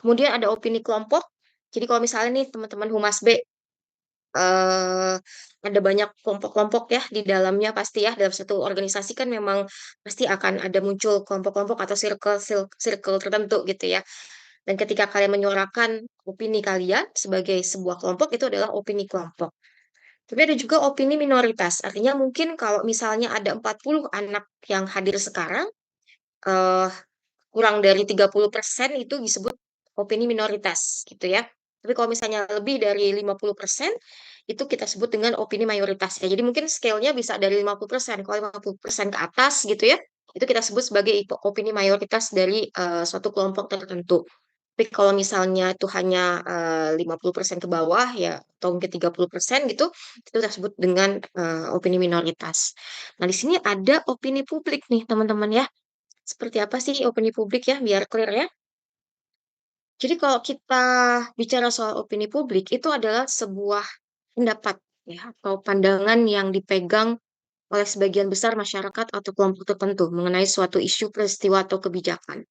Kemudian ada opini kelompok, jadi kalau misalnya nih teman-teman Humas B, eee, ada banyak kelompok-kelompok ya di dalamnya pasti ya, dalam satu organisasi kan memang pasti akan ada muncul kelompok-kelompok atau circle tertentu gitu ya. Dan ketika kalian menyuarakan opini kalian sebagai sebuah kelompok, itu adalah opini kelompok. Tapi ada juga opini minoritas, artinya mungkin kalau misalnya ada 40 anak yang hadir sekarang, eee, kurang dari 30% itu disebut opini minoritas gitu ya. Tapi kalau misalnya lebih dari 50% itu kita sebut dengan opini mayoritas ya. Jadi mungkin scale-nya bisa dari 50%, kalau 50% ke atas gitu ya, itu kita sebut sebagai opini mayoritas dari, suatu kelompok tertentu. Tapi kalau misalnya itu hanya, 50% ke bawah ya atau mungkin 30% gitu, itu kita sebut dengan, opini minoritas. Nah di sini ada opini publik nih teman-teman ya. Seperti apa sih opini publik ya, biar clear ya. Jadi kalau kita bicara soal opini publik, itu adalah sebuah pendapat ya, atau pandangan yang dipegang oleh sebagian besar masyarakat atau kelompok tertentu mengenai suatu isu, peristiwa, atau kebijakan.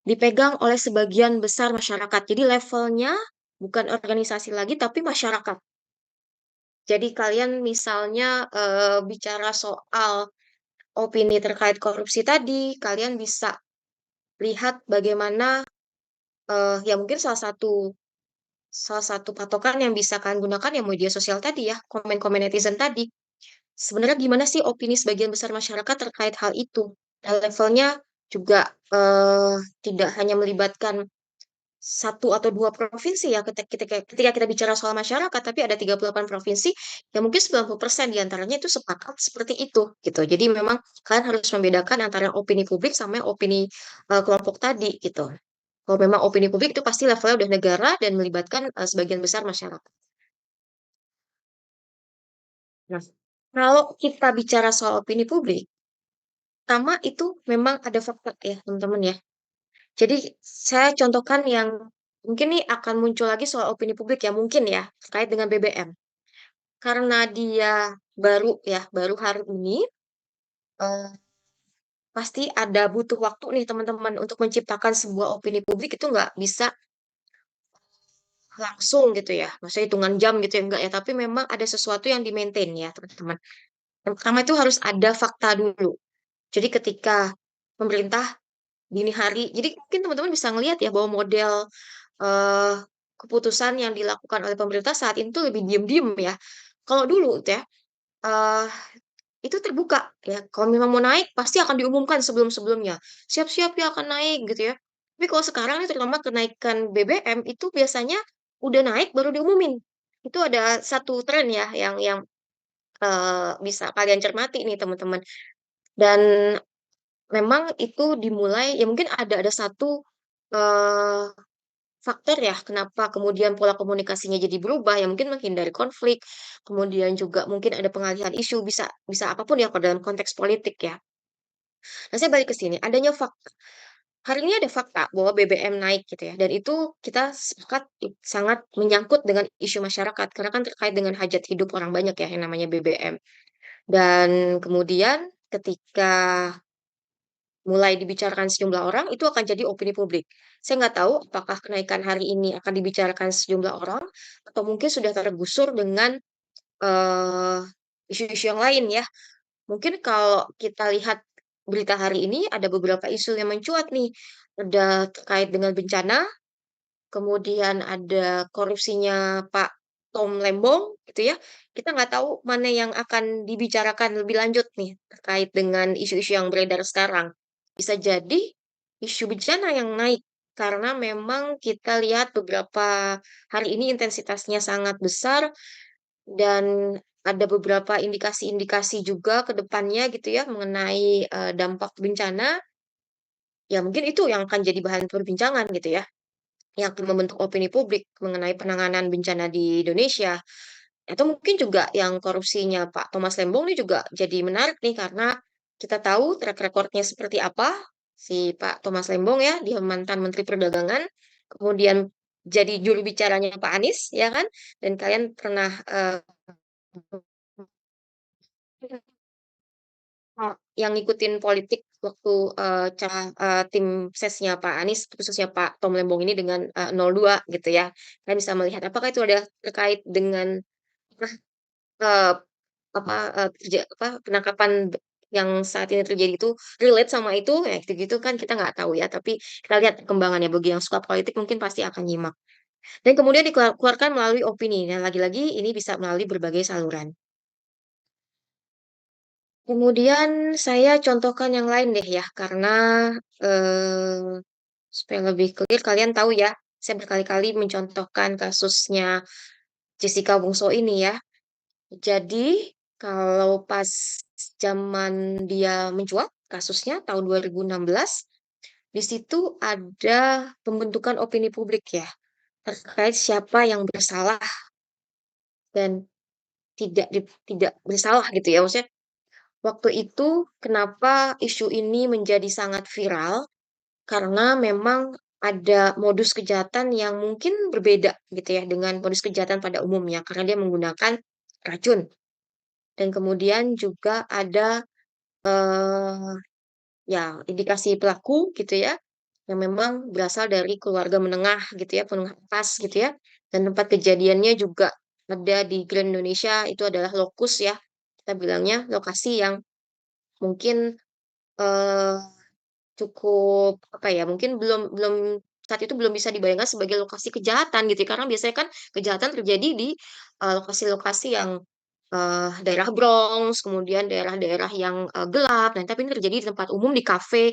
Dipegang oleh sebagian besar masyarakat. Jadi levelnya bukan organisasi lagi, tapi masyarakat. Jadi kalian misalnya bicara soal opini terkait korupsi tadi, kalian bisa lihat bagaimana ya mungkin salah satu patokan yang bisa kalian gunakan ya media sosial tadi ya, komen-komen netizen tadi. Sebenarnya gimana sih opini sebagian besar masyarakat terkait hal itu? Dan levelnya juga, tidak hanya melibatkan satu atau 2 provinsi ya, ketika kita bicara soal masyarakat, tapi ada 38 provinsi, yang mungkin 90% di antaranya itu sepakat seperti itu, gitu. Jadi memang kalian harus membedakan antara opini publik sama opini, kelompok tadi, gitu. Kalau memang opini publik itu pasti levelnya udah negara dan melibatkan, sebagian besar masyarakat. Nah, kalau kita bicara soal opini publik, pertama itu memang ada fakta ya, teman-teman ya. Jadi saya contohkan yang mungkin nih akan muncul lagi soal opini publik ya, mungkin ya, terkait dengan BBM. Karena dia baru ya, baru hari ini, eee, pasti ada butuh waktu nih teman-teman untuk menciptakan sebuah opini publik itu nggak bisa langsung gitu ya, maksudnya hitungan jam gitu ya, enggak ya, tapi memang ada sesuatu yang di-maintain ya teman-teman. Yang pertama itu harus ada fakta dulu. Jadi ketika pemerintah dini hari jadi mungkin teman-teman bisa ngelihat ya bahwa model, eee, keputusan yang dilakukan oleh pemerintah saat ini tuh lebih diem-diem ya. Kalau dulu tuh ya, eee, itu terbuka ya, kalau memang mau naik pasti akan diumumkan sebelum-sebelumnya, "Siap-siap ya akan naik," gitu ya. Tapi kalau sekarang nih terutama kenaikan BBM itu biasanya udah naik baru diumumin. Itu ada satu tren ya yang, bisa kalian cermati nih teman-teman. Dan memang itu dimulai ya mungkin ada satu, eee, faktor ya kenapa kemudian pola komunikasinya jadi berubah ya mungkin menghindari konflik, kemudian juga mungkin ada pengalihan isu, bisa bisa apapun ya kalau dalam konteks politik ya. Nah saya balik ke sini, adanya hari ini ada fakta bahwa BBM naik gitu ya, dan itu kita sepakat sangat menyangkut dengan isu masyarakat karena kan terkait dengan hajat hidup orang banyak ya yang namanya BBM. Dan kemudian ketika mulai dibicarakan sejumlah orang, itu akan jadi opini publik. Saya nggak tahu apakah kenaikan hari ini akan dibicarakan sejumlah orang, atau mungkin sudah tergusur dengan, eee, isu-isu yang lain ya. Mungkin kalau kita lihat berita hari ini, ada beberapa isu yang mencuat nih. Ada terkait dengan bencana, kemudian ada korupsinya Pak Tom Lembong gitu ya. Kita nggak tahu mana yang akan dibicarakan lebih lanjut nih terkait dengan isu-isu yang beredar sekarang. Bisa jadi isu bencana yang naik karena memang kita lihat beberapa hari ini intensitasnya sangat besar dan ada beberapa indikasi-indikasi juga ke depannya gitu ya mengenai, dampak bencana, ya mungkin itu yang akan jadi bahan perbincangan gitu ya. Yang akan membentuk opini publik mengenai penanganan bencana di Indonesia, atau mungkin juga yang korupsinya Pak Thomas Lembong ini juga jadi menarik nih karena kita tahu track record-nya seperti apa, si Pak Thomas Lembong ya, dia mantan Menteri Perdagangan, kemudian jadi juru bicaranya Pak Anies ya kan, dan kalian pernah, yang ngikutin politik waktu, tim sesnya Pak Anies, khususnya Pak Tom Lembong ini dengan, 02 gitu ya. Kalian bisa melihat apakah itu ada terkait dengan apa, eee, penangkapan yang saat ini terjadi itu relate sama itu, ya gitu-gitu kan kita nggak tahu ya, tapi kita lihat perkembangannya. Bagi yang suka politik mungkin pasti akan nyimak. Dan kemudian keluarkan melalui opini, dan lagi-lagi ini bisa melalui berbagai saluran. Kemudian saya contohkan yang lain deh ya, karena, eee, supaya lebih clear kalian tahu ya, saya berkali-kali mencontohkan kasusnya Jessica Wongso ini ya. Jadi, kalau pas zaman dia mencuat kasusnya tahun 2016, di situ ada pembentukan opini publik ya, terkait siapa yang bersalah dan tidak bersalah gitu ya. Maksudnya waktu itu kenapa isu ini menjadi sangat viral, karena memang ada modus kejahatan yang mungkin berbeda gitu ya dengan modus kejahatan pada umumnya, karena dia menggunakan racun. Dan kemudian juga ada, eee, ya indikasi pelaku gitu ya, yang memang berasal dari keluarga menengah gitu ya, menengah atas gitu ya, dan tempat kejadiannya juga ada di Grand Indonesia, itu adalah lokus ya, kita bilangnya lokasi yang mungkin, eee, cukup apa ya, mungkin belum belum saat itu belum bisa dibayangkan sebagai lokasi kejahatan gitu ya, karena biasanya kan kejahatan terjadi di, lokasi-lokasi yang, daerah Bronx, kemudian daerah-daerah yang, gelap. Nah, tapi ini terjadi di tempat umum, di kafe,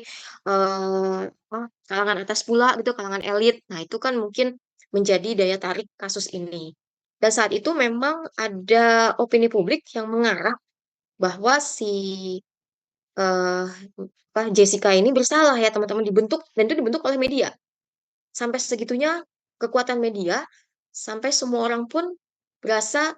kalangan atas pula gitu, kalangan elit. Nah, itu kan mungkin menjadi daya tarik kasus ini. Dan saat itu memang ada opini publik yang mengarah bahwa si Eee, Jessica ini bersalah ya teman-teman, dibentuk dan itu dibentuk oleh media. Sampai segitunya kekuatan media, sampai semua orang pun berasa,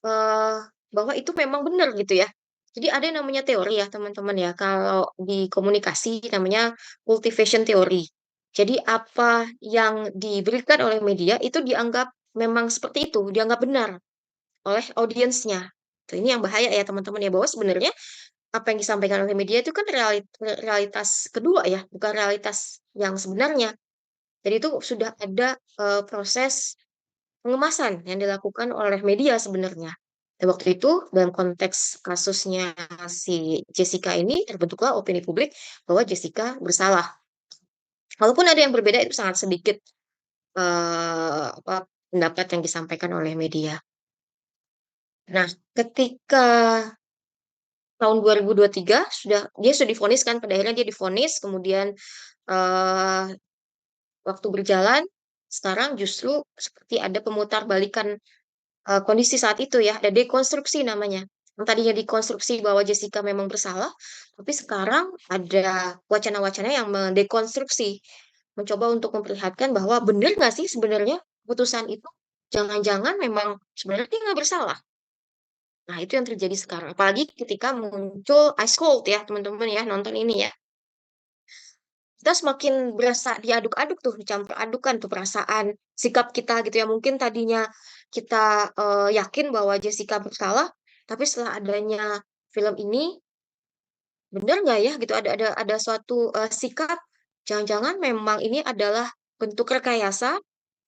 eee, bahwa itu memang benar gitu ya. Jadi ada yang namanya teori ya teman-teman ya, kalau di komunikasi namanya cultivation theory. Jadi apa yang diberikan oleh media itu dianggap memang seperti itu, dianggap benar oleh audiensnya. Tuh ini yang bahaya ya teman-teman ya, bahwa sebenarnya apa yang disampaikan oleh media itu kan realitas kedua ya, bukan realitas yang sebenarnya. Jadi itu sudah ada, proses pengemasan yang dilakukan oleh media sebenarnya. Dan waktu itu dalam konteks kasusnya si Jessica ini terbentuklah opini publik bahwa Jessica bersalah. Walaupun ada yang berbeda itu sangat sedikit, pendapat yang disampaikan oleh media. Nah, ketika tahun 2023 dia sudah divonis kan, pada akhirnya dia divonis, kemudian, eee, waktu berjalan, sekarang justru seperti ada pemutarbalikan, kondisi saat itu ya, ada dekonstruksi namanya. Yang tadinya dikonstruksi bahwa Jessica memang bersalah, tapi sekarang ada wacana-wacana yang mendekonstruksi, mencoba untuk memperlihatkan bahwa benar nggak sih sebenarnya putusan itu, jangan-jangan memang sebenarnya dia nggak bersalah. Nah, itu yang terjadi sekarang, apalagi ketika muncul Ice Cold ya, teman-teman ya, nonton ini ya. Kita semakin berasa diaduk-aduk tuh, dicampur adukan tuh perasaan, sikap kita gitu ya. Mungkin tadinya kita, yakin bahwa Jessica bersalah, tapi setelah adanya film ini, benar nggak ya gitu, ada suatu, sikap, jangan-jangan memang ini adalah bentuk rekayasa,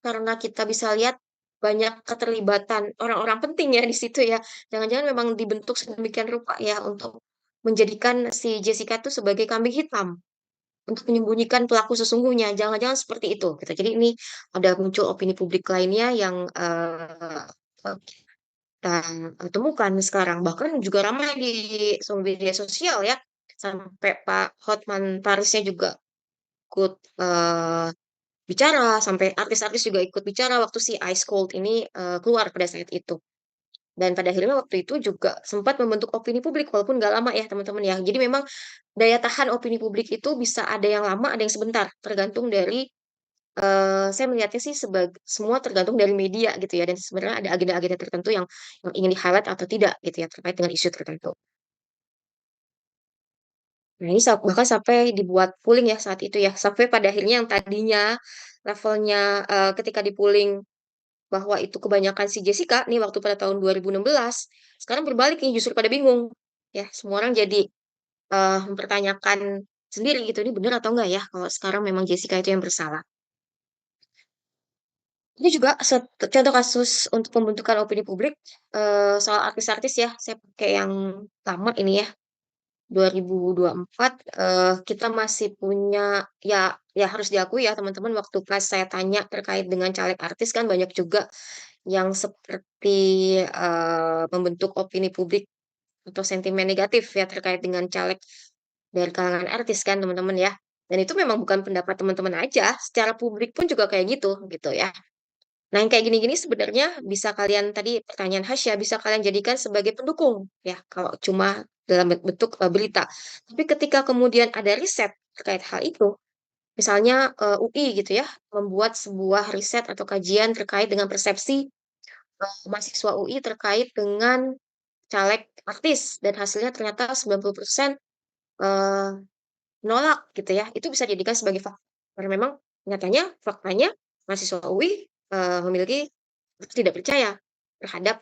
karena kita bisa lihat banyak keterlibatan orang-orang penting ya di situ ya. Jangan-jangan memang dibentuk sedemikian rupa ya untuk menjadikan si Jessica tuh sebagai kambing hitam, untuk menyembunyikan pelaku sesungguhnya, jangan-jangan seperti itu gitu. Jadi ini ada muncul opini publik lainnya yang, kita, temukan sekarang, bahkan juga ramai di media sosial ya, sampai Pak Hotman Parisnya juga ikut, bicara, sampai artis-artis juga ikut bicara waktu si Ice Cold ini, keluar pada saat itu. Dan pada akhirnya waktu itu juga sempat membentuk opini publik, walaupun nggak lama ya teman-teman ya. Jadi memang daya tahan opini publik itu bisa ada yang lama, ada yang sebentar, tergantung dari, saya melihatnya sih semua tergantung dari media gitu ya, dan sebenarnya ada agenda-agenda tertentu yang ingin di-highlight atau tidak gitu ya, terkait dengan isu tertentu. Nah ini bahkan sampai dibuat polling ya saat itu ya, sampai pada akhirnya yang tadinya levelnya, ketika di-polling bahwa itu kebanyakan si Jessica nih waktu pada tahun 2016, sekarang berbalik nih justru pada bingung. Ya, semua orang jadi mempertanyakan sendiri gitu, ini bener atau enggak ya kalau sekarang memang Jessica itu yang bersalah. Ini juga contoh kasus untuk pembentukan opini publik, soal artis-artis ya, saya pakai yang lama ini ya, 2024, kita masih punya, ya ya harus diakui ya teman-teman, waktu pas saya tanya terkait dengan caleg artis kan banyak juga yang seperti, membentuk opini publik atau sentimen negatif ya terkait dengan caleg dari kalangan artis kan teman-teman ya. Dan itu memang bukan pendapat teman-teman aja, secara publik pun juga kayak gitu ya. Nah, yang kayak gini-gini sebenarnya bisa kalian tadi pertanyaan Hasya, bisa kalian jadikan sebagai pendukung ya, kalau cuma dalam bentuk, berita. Tapi ketika kemudian ada riset terkait hal itu, misalnya, UI gitu ya, membuat sebuah riset atau kajian terkait dengan persepsi, mahasiswa UI terkait dengan caleg artis dan hasilnya ternyata 90% eee, menolak gitu ya, itu bisa dijadikan sebagai fakta. Karena memang nyatanya faktanya mahasiswa UI, memiliki tidak percaya terhadap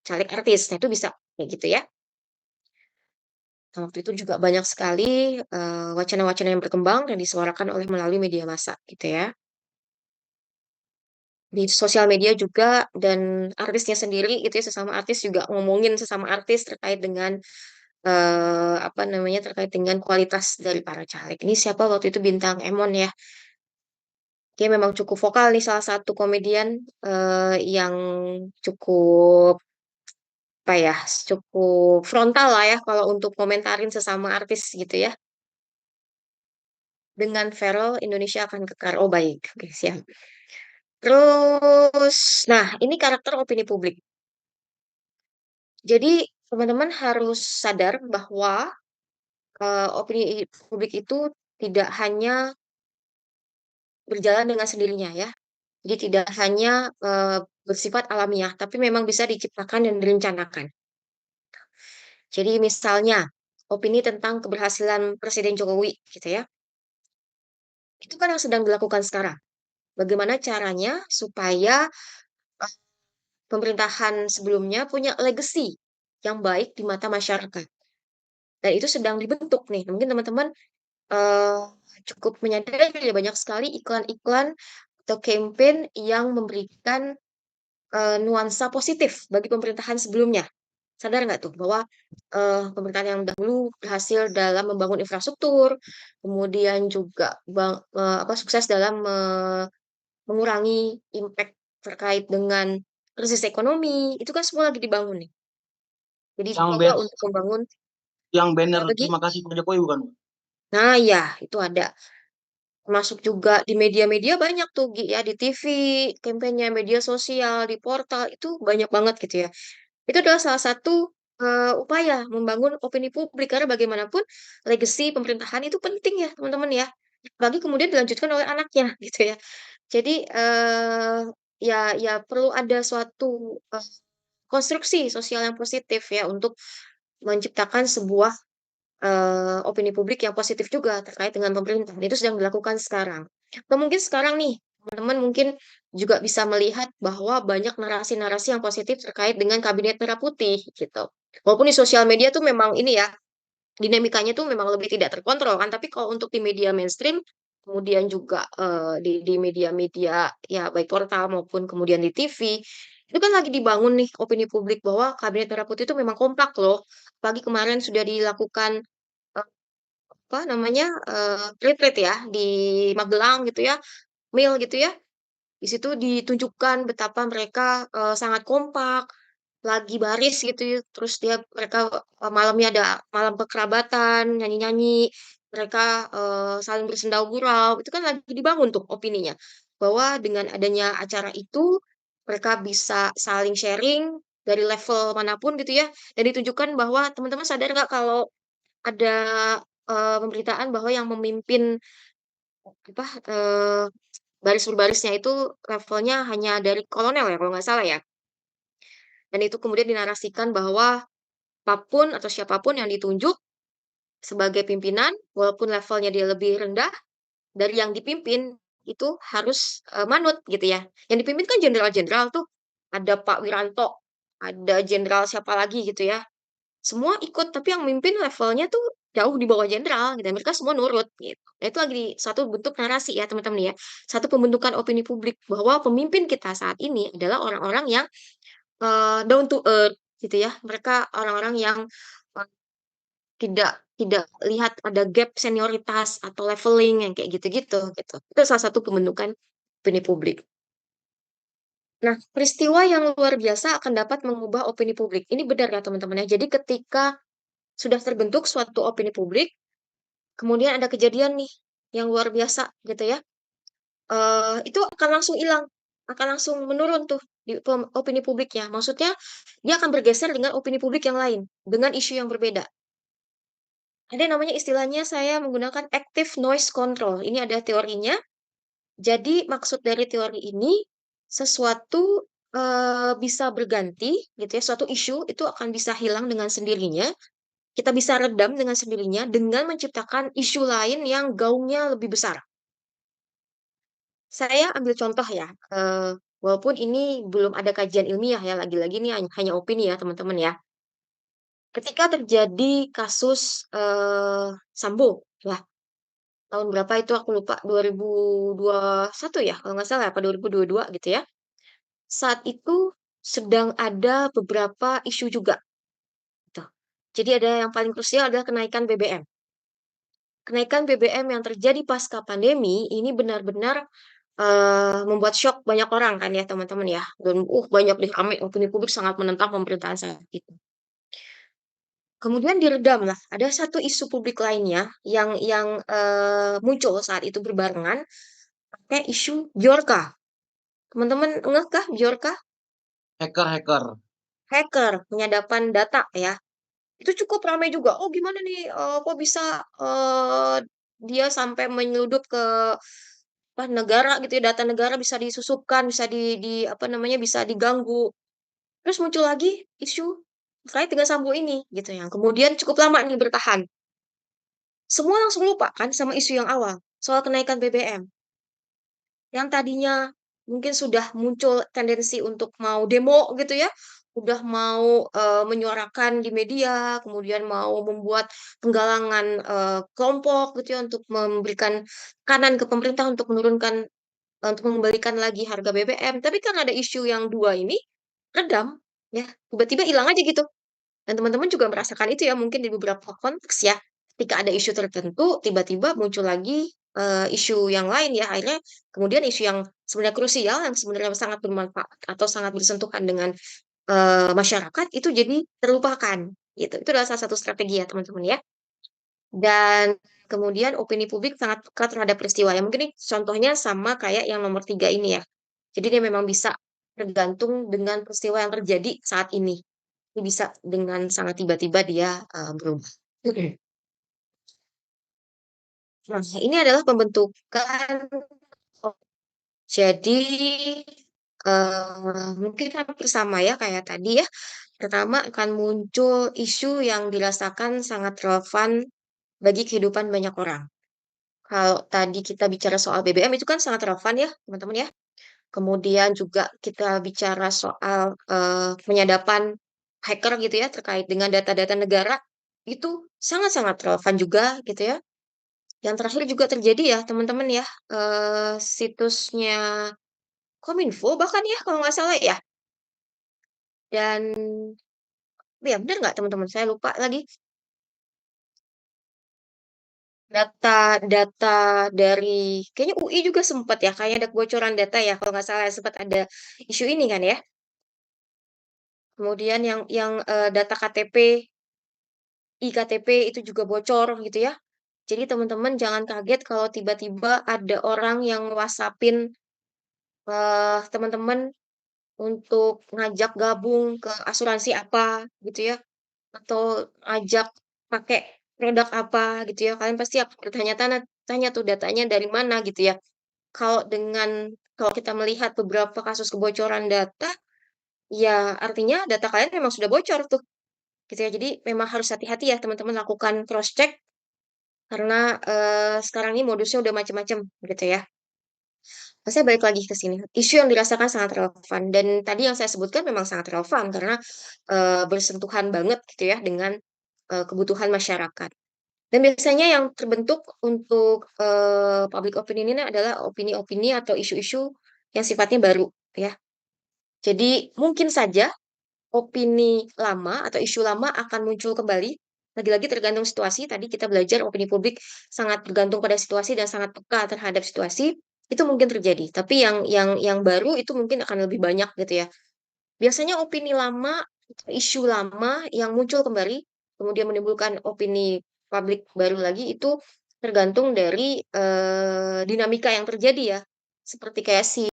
caleg artis. Nah, itu bisa kayak gitu ya. Nah, waktu itu juga banyak sekali, wacana-wacana yang berkembang dan disuarakan oleh melalui media massa gitu ya. Di sosial media juga dan artisnya sendiri itu ya, sesama artis juga ngomongin sesama artis terkait dengan, apa namanya, terkait dengan kualitas dari para caleg. Ini siapa waktu itu bintang Emon ya, dia memang cukup vokal nih salah satu komedian, yang cukup, apa ya, cukup frontal lah ya kalau untuk komentarin sesama artis gitu ya. Dengan Feral Indonesia akan kekar. Oh baik, oke siap. Terus, nah ini karakter opini publik. Jadi teman-teman harus sadar bahwa, opini publik itu tidak hanya berjalan dengan sendirinya ya. Jadi tidak hanya, bersifat alamiah, tapi memang bisa diciptakan dan direncanakan. Jadi misalnya, opini tentang keberhasilan Presiden Jokowi gitu ya, itu kan yang sedang dilakukan sekarang. Bagaimana caranya supaya, eee, pemerintahan sebelumnya punya legacy yang baik di mata masyarakat, dan itu sedang dibentuk nih. Mungkin teman-teman, eee, cukup menyadari ya banyak sekali iklan-iklan atau campaign yang memberikan, nuansa positif bagi pemerintahan sebelumnya. Sadar nggak tuh bahwa, pemerintahan yang dahulu berhasil dalam membangun infrastruktur, kemudian juga sukses dalam mengurangi impact terkait dengan krisis ekonomi, itu kan semua lagi dibangun nih. Jadi Yang coba banner, untuk membangun yang banner lagi. terima kasih Pak Jokowi bukan? Nah iya, itu ada. Termasuk juga di media-media banyak tuh, ya, di TV, kampanye media sosial, di portal, itu banyak banget gitu ya. Itu adalah salah satu, upaya membangun opini publik, karena bagaimanapun legacy pemerintahan itu penting ya, teman-teman ya. Apalagi kemudian dilanjutkan oleh anaknya, gitu ya. Jadi, ya perlu ada suatu, konstruksi sosial yang positif ya, untuk menciptakan sebuah, opini publik yang positif juga terkait dengan pemerintah. Itu sedang dilakukan sekarang. Atau mungkin sekarang nih, teman-teman mungkin juga bisa melihat bahwa banyak narasi-narasi yang positif terkait dengan Kabinet Merah Putih, gitu. Walaupun di sosial media tuh memang ini ya, dinamikanya tuh memang lebih tidak terkontrol kan, tapi kalau untuk di media mainstream, kemudian juga, di media-media ya baik portal maupun kemudian di TV, itu kan lagi dibangun nih opini publik bahwa Kabinet Merah Putih itu memang kompak loh. Apalagi kemarin sudah dilakukan, apa namanya, retreat ya di Magelang gitu ya, MIL gitu ya. Di situ ditunjukkan betapa mereka, sangat kompak, lagi baris gitu ya, terus mereka, malamnya ada malam kekerabatan, nyanyi-nyanyi, mereka, saling bersenda gurau, itu kan lagi dibangun tuh opininya. Bahwa dengan adanya acara itu, mereka bisa saling sharing dari level manapun gitu ya, dan ditunjukkan bahwa teman-teman sadar nggak kalau ada, pemberitaan bahwa yang memimpin, apa, baris berbarisnya itu levelnya hanya dari kolonel ya, kalau nggak salah ya. Dan itu kemudian dinarasikan bahwa apapun atau siapapun yang ditunjuk sebagai pimpinan, walaupun levelnya dia lebih rendah dari yang dipimpin, itu harus, manut gitu ya. Yang dipimpin kan jenderal-jenderal tuh, ada Pak Wiranto, ada jenderal siapa lagi gitu ya. Semua ikut, tapi yang mimpin levelnya tuh jauh di bawah jenderal gitu. Mereka semua nurut gitu. Nah, itu lagi satu bentuk narasi ya teman-teman ya. Satu pembentukan opini publik bahwa pemimpin kita saat ini adalah orang-orang yang down to earth gitu ya. Mereka orang-orang yang eh, tidak tidak lihat ada gap senioritas atau leveling yang kayak gitu-gitu gitu. Itu salah satu pembentukan opini publik. Nah, peristiwa yang luar biasa akan dapat mengubah opini publik. Ini benar ya teman-teman ya. Jadi ketika sudah terbentuk suatu opini publik, kemudian ada kejadian nih yang luar biasa gitu ya, itu akan langsung hilang, akan langsung menurun tuh di opini publiknya. Maksudnya dia akan bergeser dengan opini publik yang lain, dengan isu yang berbeda. Ada namanya istilahnya saya menggunakan active noise control. Ini ada teorinya. Jadi maksud dari teori ini sesuatu bisa berganti gitu ya, suatu isu itu akan bisa hilang dengan sendirinya. Kita bisa redam dengan sendirinya dengan menciptakan isu lain yang gaungnya lebih besar. Saya ambil contoh ya, walaupun ini belum ada kajian ilmiah ya, lagi-lagi ini hanya opini ya teman-teman ya. Ketika terjadi kasus Sambo, lah tahun berapa itu aku lupa, 2021 ya kalau nggak salah, apa 2022 gitu ya. Saat itu sedang ada beberapa isu juga. Gitu. Jadi ada yang paling krusial adalah kenaikan BBM. Kenaikan BBM yang terjadi pasca pandemi ini benar-benar membuat shock banyak orang kan ya teman-teman ya. Dan banyak deh rame opini publik sangat menentang pemerintahan saat itu. Kemudian diredam lah. Ada satu isu publik lainnya yang muncul saat itu berbarengan pakai isu Bjorka. Teman-teman ngeh kah Bjorka? Hacker-hacker. Hacker, penyadapan data ya. Itu cukup ramai juga. Oh gimana nih, kok bisa dia sampai menyeludup ke apa, negara gitu ya, data negara bisa disusupkan, bisa di apa namanya, bisa diganggu. Terus muncul lagi isu terkait dengan Sambo ini gitu yang kemudian cukup lama nih bertahan. Semua langsung lupa kan sama isu yang awal soal kenaikan BBM. Yang tadinya mungkin sudah muncul tendensi untuk mau demo gitu ya, udah mau menyuarakan di media, kemudian mau membuat penggalangan kelompok gitu ya untuk memberikan kanan ke pemerintah untuk menurunkan untuk mengembalikan lagi harga BBM. Tapi karena ada isu yang dua ini, redam, ya, tiba-tiba hilang aja gitu. Dan teman-teman juga merasakan itu ya, mungkin di beberapa konteks ya. Ketika ada isu tertentu, tiba-tiba muncul lagi isu yang lain ya. Akhirnya kemudian isu yang sebenarnya krusial, yang sebenarnya sangat bermanfaat atau sangat bersentuhan dengan masyarakat, itu jadi terlupakan. Gitu. Itu adalah salah satu strategi ya teman-teman ya. Dan kemudian opini publik sangat peka terhadap peristiwa. Ya mungkin ini contohnya sama kayak yang nomor tiga ini ya. Jadi dia memang bisa tergantung dengan peristiwa yang terjadi saat ini. Ini bisa dengan sangat tiba-tiba dia berubah. Nah, ini adalah pembentukan. Jadi mungkin hampir sama ya kayak tadi ya. Pertama akan muncul isu yang dirasakan sangat relevan bagi kehidupan banyak orang. Kalau tadi kita bicara soal BBM itu kan sangat relevan ya, teman-teman ya. Kemudian juga kita bicara soal penyadapan hacker gitu ya terkait dengan data-data negara itu sangat-sangat relevan juga gitu ya. Yang terakhir juga terjadi ya teman-teman ya, situsnya Kominfo bahkan ya kalau nggak salah ya. Dan ya benar nggak teman-teman? Saya lupa lagi. Data-data dari kayaknya UI juga sempat ya, kayaknya ada kebocoran data ya kalau nggak salah sempat ada isu ini kan ya. Kemudian yang data KTP, iktp itu juga bocor gitu ya. Jadi teman-teman jangan kaget kalau tiba-tiba ada orang yang WhatsAppin teman-teman untuk ngajak gabung ke asuransi apa gitu ya, atau ngajak pakai produk apa gitu ya. Kalian pasti akan bertanya-tanya tanya tuh datanya dari mana gitu ya. Kalau kita melihat beberapa kasus kebocoran data, ya artinya data kalian memang sudah bocor tuh, gitu ya. Jadi memang harus hati-hati ya teman-teman lakukan cross check karena sekarang ini modusnya udah macam-macam gitu ya. Nah, saya balik lagi ke sini. Isu yang dirasakan sangat relevan dan tadi yang saya sebutkan memang sangat relevan karena bersentuhan banget gitu ya dengan kebutuhan masyarakat. Dan biasanya yang terbentuk untuk public opinion ini adalah opini-opini atau isu-isu yang sifatnya baru, ya. Jadi mungkin saja opini lama atau isu lama akan muncul kembali. Lagi-lagi tergantung situasi. Tadi kita belajar opini publik sangat bergantung pada situasi dan sangat peka terhadap situasi. Itu mungkin terjadi. Tapi yang baru itu mungkin akan lebih banyak gitu ya. Biasanya opini lama, isu lama yang muncul kembali, kemudian menimbulkan opini publik baru lagi itu tergantung dari dinamika yang terjadi ya. Seperti kayak si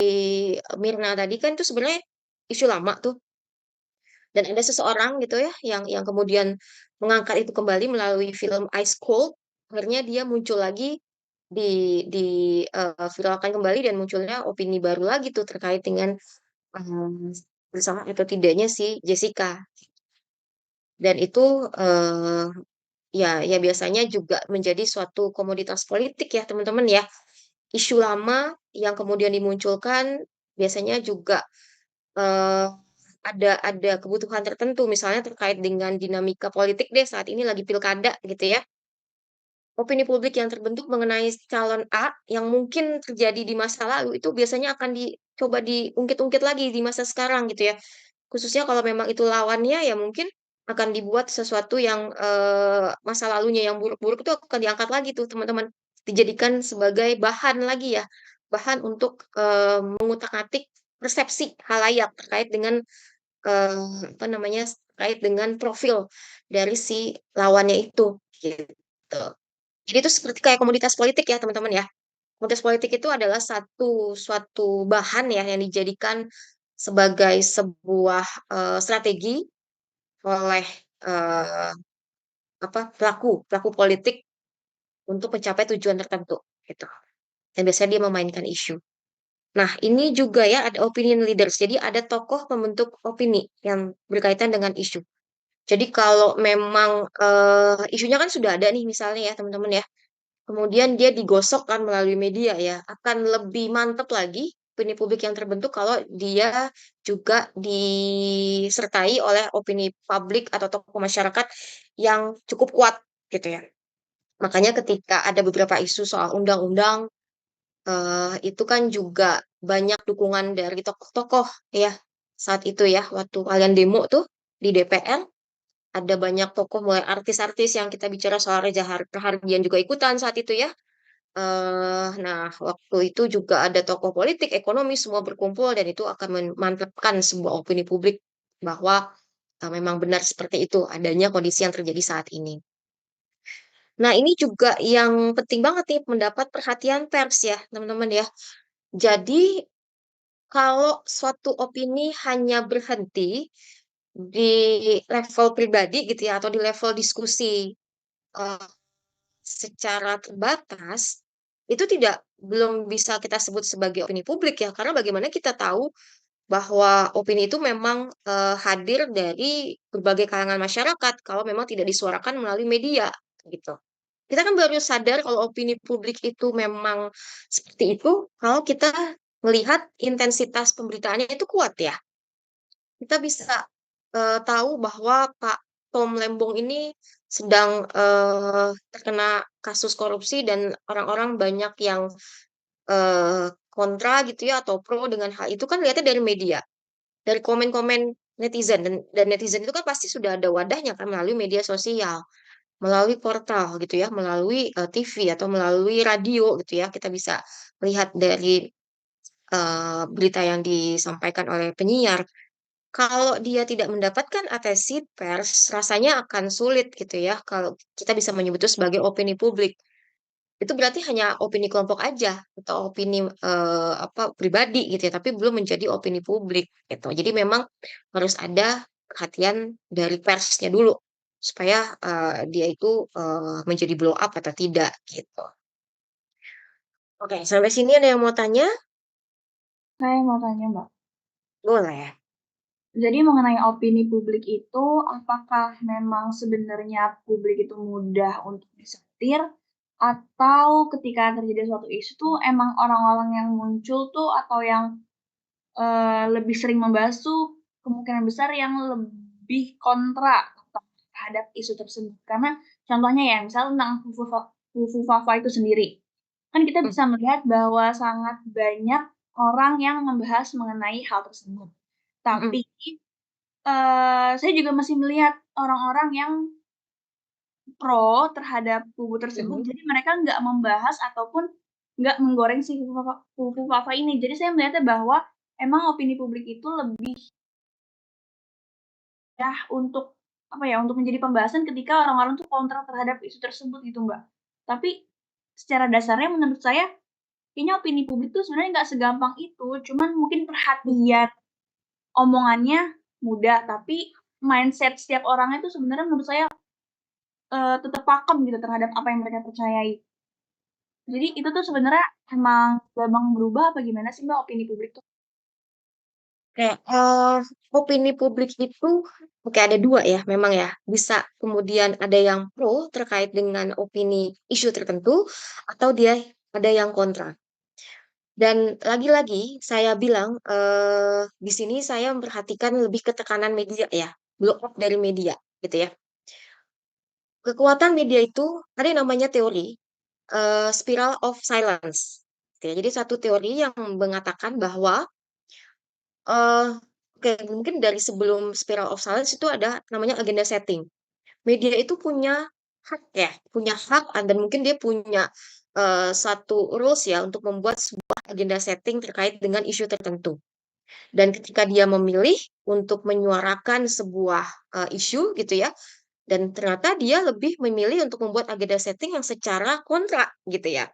Mirna tadi kan itu sebenarnya isu lama tuh. Dan ada seseorang gitu ya yang kemudian mengangkat itu kembali melalui film Ice Cold. Akhirnya dia muncul lagi di viralkan kembali dan munculnya opini baru lagi tuh terkait dengan um, bersalah atau tidaknya si Jessica. Dan itu ya biasanya juga menjadi suatu komoditas politik ya teman-teman ya. Isu lama yang kemudian dimunculkan biasanya juga eh, ada kebutuhan tertentu misalnya terkait dengan dinamika politik deh saat ini lagi pilkada gitu ya. Opini publik yang terbentuk mengenai calon A yang mungkin terjadi di masa lalu itu biasanya akan dicoba diungkit-ungkit lagi di masa sekarang gitu ya. Khususnya kalau memang itu lawannya ya mungkin akan dibuat sesuatu yang masa lalunya yang buruk-buruk itu akan diangkat lagi tuh teman-teman, dijadikan sebagai bahan lagi ya, bahan untuk mengutak-atik persepsi halayak terkait dengan apa namanya, terkait dengan profil dari si lawannya itu gitu. Jadi itu seperti kayak komoditas politik ya teman-teman ya. Komoditas politik itu adalah suatu bahan ya yang dijadikan sebagai sebuah strategi oleh eh, apa pelaku pelaku politik untuk mencapai tujuan tertentu gitu. Dan biasanya dia memainkan isu. Nah, ini juga ya ada opinion leaders. Jadi ada tokoh pembentuk opini yang berkaitan dengan isu. Jadi kalau memang isunya kan sudah ada nih misalnya ya teman-teman ya. Kemudian dia digosok kan melalui media ya. Akan lebih mantep lagi opini publik yang terbentuk kalau dia juga disertai oleh opini publik atau tokoh masyarakat yang cukup kuat gitu ya. Makanya ketika ada beberapa isu soal undang-undang itu kan juga banyak dukungan dari tokoh-tokoh ya saat itu ya waktu kalian demo tuh di DPR ada banyak tokoh mulai artis-artis yang kita bicara soal Reza Rahardian juga ikutan saat itu ya. Nah, waktu itu juga ada tokoh politik, ekonomi semua berkumpul dan itu akan memantapkan sebuah opini publik bahwa memang benar seperti itu adanya kondisi yang terjadi saat ini. Nah, ini juga yang penting banget nih mendapat perhatian pers ya, teman-teman ya. Jadi, kalau suatu opini hanya berhenti di level pribadi gitu ya, atau di level diskusi eh, secara terbatas, itu belum bisa kita sebut sebagai opini publik ya, karena bagaimana kita tahu bahwa opini itu memang hadir dari berbagai kalangan masyarakat kalau memang tidak disuarakan melalui media gitu. Kita kan baru sadar kalau opini publik itu memang seperti itu kalau kita melihat intensitas pemberitaannya itu kuat ya. Kita bisa tahu bahwa Pak Tom Lembong ini sedang terkena kasus korupsi dan orang-orang banyak yang kontra gitu ya atau pro dengan hal itu kan lihatnya dari media, dari komen-komen netizen dan netizen itu kan pasti sudah ada wadahnya kan melalui media sosial, melalui portal gitu ya, melalui TV atau melalui radio gitu ya. Kita bisa lihat dari berita yang disampaikan oleh penyiar. Kalau dia tidak mendapatkan atensi pers, rasanya akan sulit gitu ya. Kalau kita bisa menyebut itu sebagai opini publik, itu berarti hanya opini kelompok aja atau opini apa pribadi gitu ya, tapi belum menjadi opini publik gitu. Jadi memang harus ada perhatian dari persnya dulu supaya dia itu menjadi blow up atau tidak gitu. Oke, sampai sini ada yang mau tanya? Saya mau tanya, Mbak. Boleh. Jadi mengenai opini publik itu, apakah memang sebenarnya publik itu mudah untuk disetir, atau ketika terjadi suatu isu tuh emang orang-orang yang muncul tuh atau yang lebih sering membahas tuh kemungkinan besar yang lebih kontra. terhadap isu tersebut. Karena contohnya ya, misal tentang Fufu Fafa itu sendiri, kan kita Mhm, bisa melihat bahwa sangat banyak orang yang membahas mengenai hal tersebut. mhm, Tapi, saya juga masih melihat orang-orang yang pro terhadap kubu tersebut, mhm. jadi mereka nggak membahas ataupun nggak menggoreng si Fufu Fafa ini. Jadi saya melihatnya bahwa emang opini publik itu lebih mudah untuk, apa ya, untuk menjadi pembahasan ketika orang-orang tuh kontra terhadap isu tersebut gitu, Mbak. Tapi secara dasarnya menurut saya, kayaknya opini publik tuh sebenarnya nggak segampang itu, cuman mungkin perhatian omongannya mudah, tapi mindset setiap orangnya tuh sebenarnya menurut saya, tetep pakem gitu terhadap apa yang mereka percayai. Jadi itu tuh sebenarnya emang gampang berubah apa gimana sih, Mbak, opini publik tuh? Kayak, opini publik itu oke ada 2 ya memang ya, bisa kemudian ada yang pro terkait dengan opini isu tertentu, atau dia ada yang kontra. Dan lagi-lagi saya bilang, di sini saya memperhatikan lebih ke tekanan media ya, blow up dari media gitu ya. Kekuatan media itu ada yang namanya teori, spiral of silence, gitu ya. Jadi satu teori yang mengatakan bahwa, eee, oke mungkin dari sebelum spiral of silence itu ada namanya agenda setting. Media itu punya hak ya, punya hak dan mungkin dia punya, satu rules ya untuk membuat sebuah agenda setting terkait dengan isu tertentu. Dan ketika dia memilih untuk menyuarakan sebuah, isu gitu ya, dan ternyata dia lebih memilih untuk membuat agenda setting yang secara kontra gitu ya.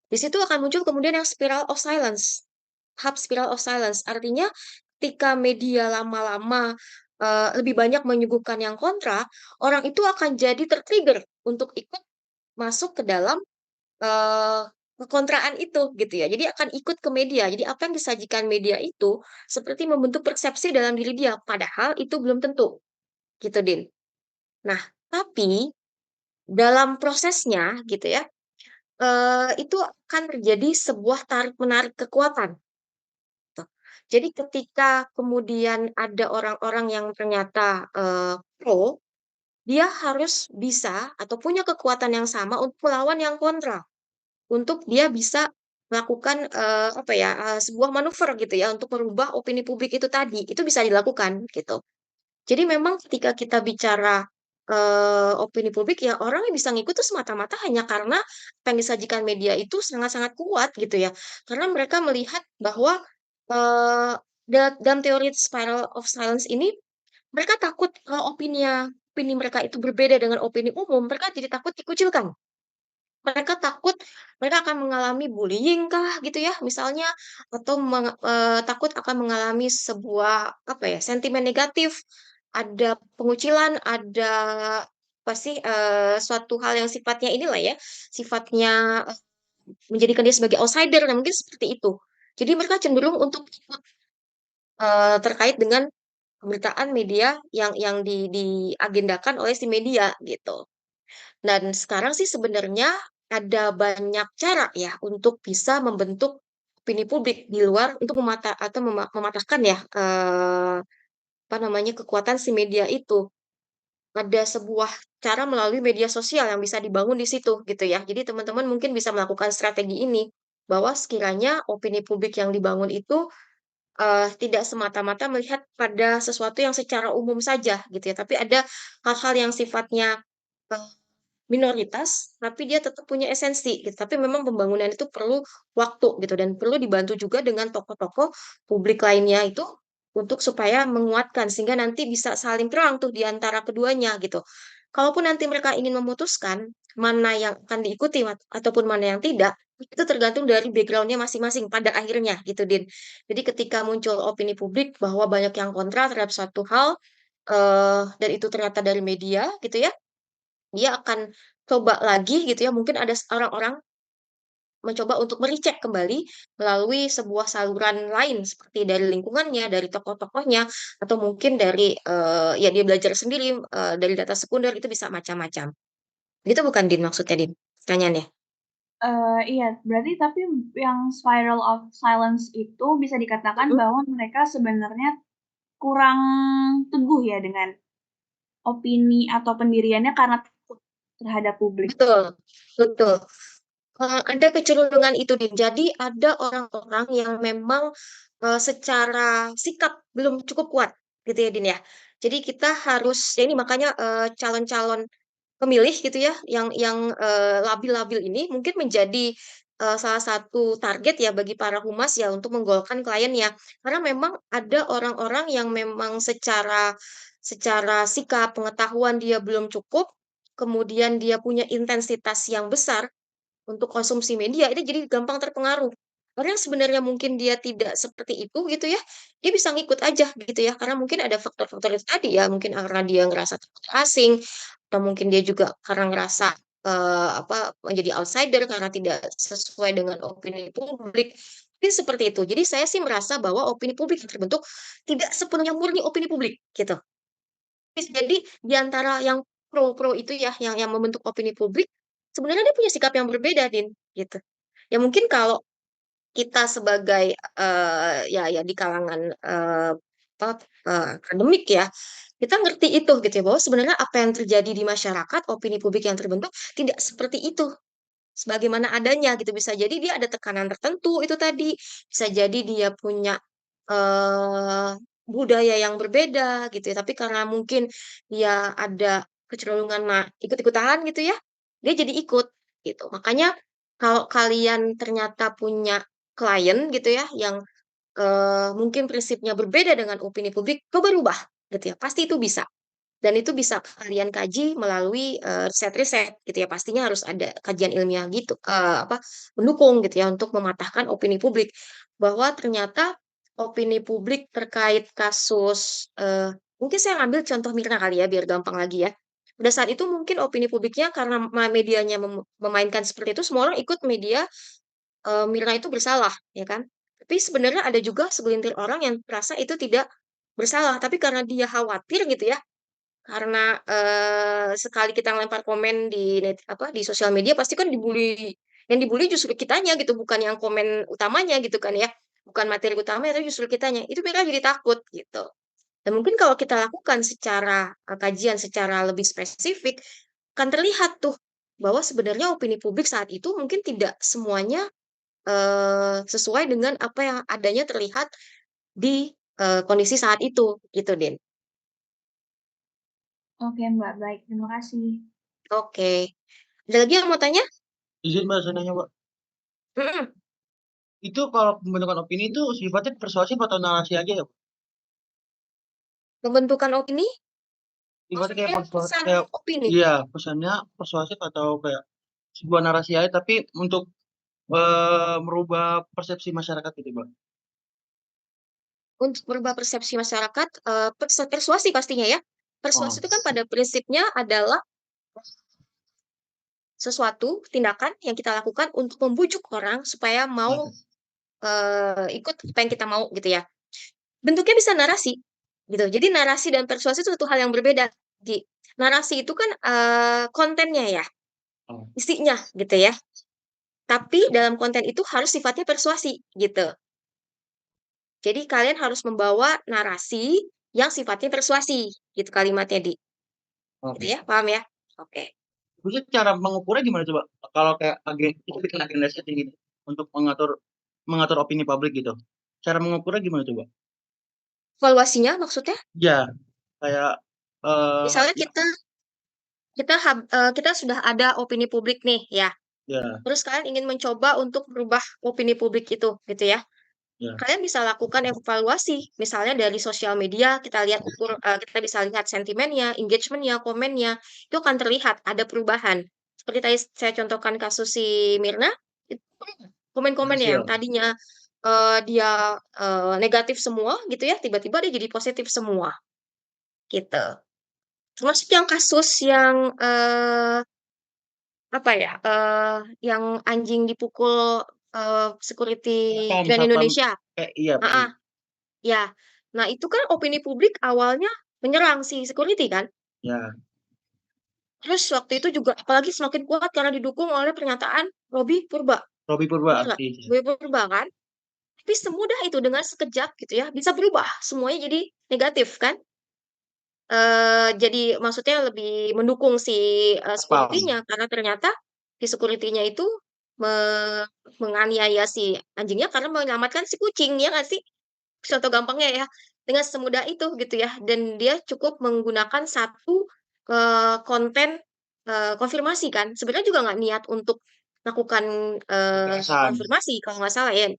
Di situ akan muncul kemudian yang spiral of silence, hub spiral of silence. Artinya ketika media lama-lama, lebih banyak menyuguhkan yang kontra, orang itu akan jadi ter-trigger untuk ikut masuk ke dalam, eee, kekontraan itu gitu ya. Jadi akan ikut ke media. Jadi apa yang disajikan media itu seperti membentuk persepsi dalam diri dia, padahal itu belum tentu, gitu, Din. Nah, tapi dalam prosesnya gitu ya, itu akan terjadi sebuah tarik-menarik kekuatan, tuh. Jadi ketika kemudian ada orang-orang yang ternyata, pro, dia harus bisa atau punya kekuatan yang sama untuk melawan yang kontra, untuk dia bisa melakukan, apa ya, sebuah manuver gitu ya, untuk merubah opini publik itu tadi, itu bisa dilakukan gitu. Jadi memang ketika kita bicara, opini publik ya orang yang bisa ngikut tuh semata-mata hanya karena apa yang disajikan media itu sangat-sangat kuat gitu ya. Karena mereka melihat bahwa, eee, dalam teori spiral of silence ini, mereka takut kalau opini mereka itu berbeda dengan opini umum, mereka jadi takut dikucilkan. Mereka takut mereka akan mengalami bullying kah gitu ya misalnya, atau takut akan mengalami sebuah apa ya, sentimen negatif, ada pengucilan, ada apa sih, suatu hal yang sifatnya inilah ya, sifatnya, menjadikan dia sebagai outsider, nah mungkin seperti itu. Jadi mereka cenderung untuk ikut, terkait dengan pemberitaan media yang diagendakan oleh si media gitu. Dan sekarang sih sebenarnya ada banyak cara ya untuk bisa membentuk opini publik di luar untuk atau mematahkan ya, apa namanya, kekuatan si media itu. Ada sebuah cara melalui media sosial yang bisa dibangun di situ gitu ya. Jadi teman-teman mungkin bisa melakukan strategi ini, bahwa sekiranya opini publik yang dibangun itu, tidak semata-mata melihat pada sesuatu yang secara umum saja gitu ya, tapi ada hal-hal yang sifatnya, minoritas, tapi dia tetap punya esensi gitu, tapi memang pembangunan itu perlu waktu gitu dan perlu dibantu juga dengan tokoh-tokoh publik lainnya itu untuk supaya menguatkan sehingga nanti bisa saling terang tuh di antara keduanya gitu. Kalaupun nanti mereka ingin memutuskan mana yang akan diikuti ataupun mana yang tidak, itu tergantung dari background-nya masing-masing pada akhirnya gitu, Din. Jadi ketika muncul opini publik bahwa banyak yang kontra terhadap suatu hal, dan itu ternyata dari media gitu ya, dia akan coba lagi gitu ya, mungkin ada orang-orang mencoba untuk kembali melalui sebuah saluran lain seperti dari lingkungannya, dari tokoh-tokohnya, atau mungkin dari, ya dia belajar sendiri, dari data sekunder itu bisa macam-macam. Gitu bukan, Din, maksudnya, Din, pertanyaannya? Iya, berarti tapi yang spiral of silence itu bisa dikatakan Mhm, bahwa mereka sebenarnya kurang teguh ya dengan opini atau pendiriannya karena takut terhadap publik. Betul, betul. Ada kecenderungan itu, Din. Jadi ada orang-orang yang memang secara sikap belum cukup kuat, gitu ya, Din ya. Jadi kita harus, ya ini makanya calon-calon pemilih gitu ya, yang labil-labil ini mungkin menjadi salah satu target ya bagi para humas ya untuk menggolkan kliennya. Karena memang ada orang-orang yang memang secara sikap pengetahuan dia belum cukup, kemudian dia punya intensitas yang besar untuk konsumsi media, itu jadi gampang terpengaruh. Orang yang sebenarnya mungkin dia tidak seperti itu gitu ya, dia bisa ngikut aja gitu ya, karena mungkin ada faktor-faktor itu tadi ya, mungkin karena dia ngerasa takut asing, atau mungkin dia juga karena ngerasa apa menjadi outsider karena tidak sesuai dengan opini publik. Jadi seperti itu. Jadi saya sih merasa bahwa opini publik yang terbentuk tidak sepenuhnya murni opini publik gitu. Bisa jadi di antara yang pro-pro itu ya, yang membentuk opini publik, sebenarnya dia punya sikap yang berbeda, Din, gitu. Ya mungkin kalau kita sebagai ya di kalangan apa akademik ya, kita ngerti itu gitu ya bahwa sebenarnya apa yang terjadi di masyarakat, opini publik yang terbentuk tidak seperti itu sebagaimana adanya gitu. Bisa jadi dia ada tekanan tertentu itu tadi, bisa jadi dia punya eh budaya yang berbeda gitu ya, tapi karena mungkin dia ada kecenderungan ikut-ikutan gitu ya, dia jadi ikut gitu. Makanya kalau kalian ternyata punya klien gitu ya yang mungkin prinsipnya berbeda dengan opini publik, coba rubah gitu ya. Pasti itu bisa. Dan itu bisa kalian kaji melalui riset-riset gitu ya. Pastinya harus ada kajian ilmiah gitu, apa mendukung gitu ya untuk mematahkan opini publik bahwa ternyata opini publik terkait kasus mungkin saya ambil contoh Mirna kali ya biar gampang lagi ya. Pada saat itu mungkin opini publiknya karena medianya memainkan seperti itu semua orang ikut media Mirna itu bersalah ya kan. Tapi sebenarnya ada juga segelintir orang yang merasa itu tidak bersalah, tapi karena dia khawatir gitu ya karena sekali kita ngelempar komen di apa di sosial media pasti kan dibully. Yang dibully justru kitanya gitu, bukan yang komen utamanya gitu kan ya. Bukan materi utamanya tapi justru kitanya. Itu mereka jadi takut gitu. Dan mungkin kalau kita lakukan secara kajian secara lebih spesifik akan terlihat tuh bahwa sebenarnya opini publik saat itu mungkin tidak semuanya sesuai dengan apa yang adanya terlihat di kondisi saat itu gitu, Den. Oke, Mbak, baik. Terima kasih. Oke. Ada lagi yang mau tanya? Izin Mbak, saya nanya Mbak. Mm-mm. Itu kalau pembentukan opini itu sifatnya persuasif atau narasi aja ya, Pak? Pembentukan opini, Sifatnya kayak maksudnya pesan kayak opini. iya, pesannya persuasif atau kayak sebuah narasi aja tapi untuk merubah persepsi masyarakat gitu, Mbak. Untuk merubah persepsi masyarakat, persuasi pastinya ya. Persuasi Oh, itu kan pada prinsipnya adalah sesuatu tindakan yang kita lakukan untuk membujuk orang supaya mau oke. ikut apa yang kita mau gitu ya. Bentuknya bisa narasi gitu. Jadi narasi dan persuasi itu satu hal yang berbeda. Di narasi itu kan kontennya ya, Oh, isinya gitu ya. Tapi dalam konten itu harus sifatnya persuasi gitu. Jadi kalian harus membawa narasi yang sifatnya persuasi, gitu kalimatnya di, gitu oke. ya, paham ya? Oke. Terus cara mengukurnya gimana coba? Kalau kayak kita bikin agenda setting gitu untuk mengatur mengatur opini publik gitu. Cara mengukurnya gimana coba? Evaluasinya maksudnya, Ya, kayak misalnya ya, kita sudah ada opini publik nih ya. ya, Terus kalian ingin mencoba untuk merubah opini publik itu, gitu ya. ya. Kalian bisa lakukan evaluasi, misalnya dari sosial media kita lihat kita bisa lihat sentimennya, engagementnya, komennya, itu akan terlihat ada perubahan. Seperti tadi saya contohkan kasus si Mirna, itu komen-komennya yang Berhasil. tadinya dia negatif semua gitu ya, tiba-tiba dia jadi positif semua gitu. Termasuk yang kasus yang apa ya, yang anjing dipukul security Satpam, Grand satpam. Indonesia. Iya, Pak. Ah, ya. Nah, itu kan opini publik awalnya menyerang si security kan. Ya, Terus waktu itu juga apalagi semakin kuat karena didukung oleh pernyataan Robi Purba. Robi Purba Benar nggak? artis. Robi Purba kan. Tapi semudah itu dengan sekejap gitu ya bisa berubah semuanya jadi negatif kan. jadi maksudnya lebih mendukung si, Paham. security-nya karena ternyata si security-nya itu me menganiaya si anjingnya karena menyelamatkan si kucing, ya nggak sih? Contoh gampangnya ya, dengan semudah itu gitu ya, dan dia cukup menggunakan satu, konten, konfirmasi kan, sebenarnya juga nggak niat untuk melakukan, Kekerasan. konfirmasi kalau nggak salah ya,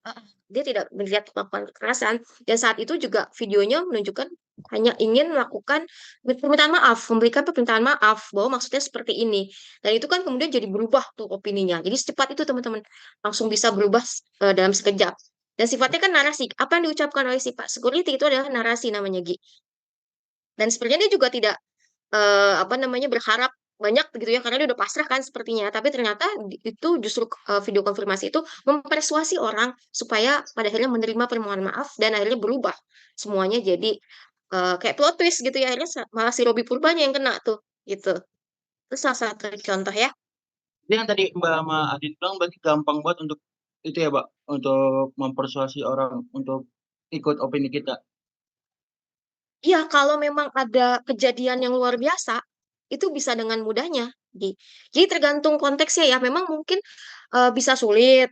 dia tidak berniat melakukan kekerasan dan saat itu juga videonya menunjukkan hanya ingin melakukan permintaan maaf, memberikan permintaan maaf bahwa maksudnya seperti ini, dan itu kan kemudian jadi berubah tuh opininya. Jadi secepat itu teman-teman, langsung bisa berubah, dalam sekejap. Dan sifatnya kan narasi, apa yang diucapkan oleh si Pak Security itu adalah narasi namanya, Gi. Dan sebenarnya dia juga tidak, apa namanya, berharap banyak gitu ya, karena dia udah pasrah kan sepertinya. Tapi ternyata itu justru, video konfirmasi itu mempersuasi orang supaya pada akhirnya menerima permohonan maaf dan akhirnya berubah. Semuanya jadi, kayak plot twist gitu ya, akhirnya malah si Robby Purbanya yang kena tuh, gitu. Itu salah satu contoh ya. Jadi yang tadi Mbak sama Adit bilang berarti gampang banget untuk itu ya, Mbak, untuk mempersuasi orang untuk ikut opini kita. Iya, kalau memang ada kejadian yang luar biasa, itu bisa dengan mudahnya. Jadi tergantung konteksnya ya. Memang mungkin bisa sulit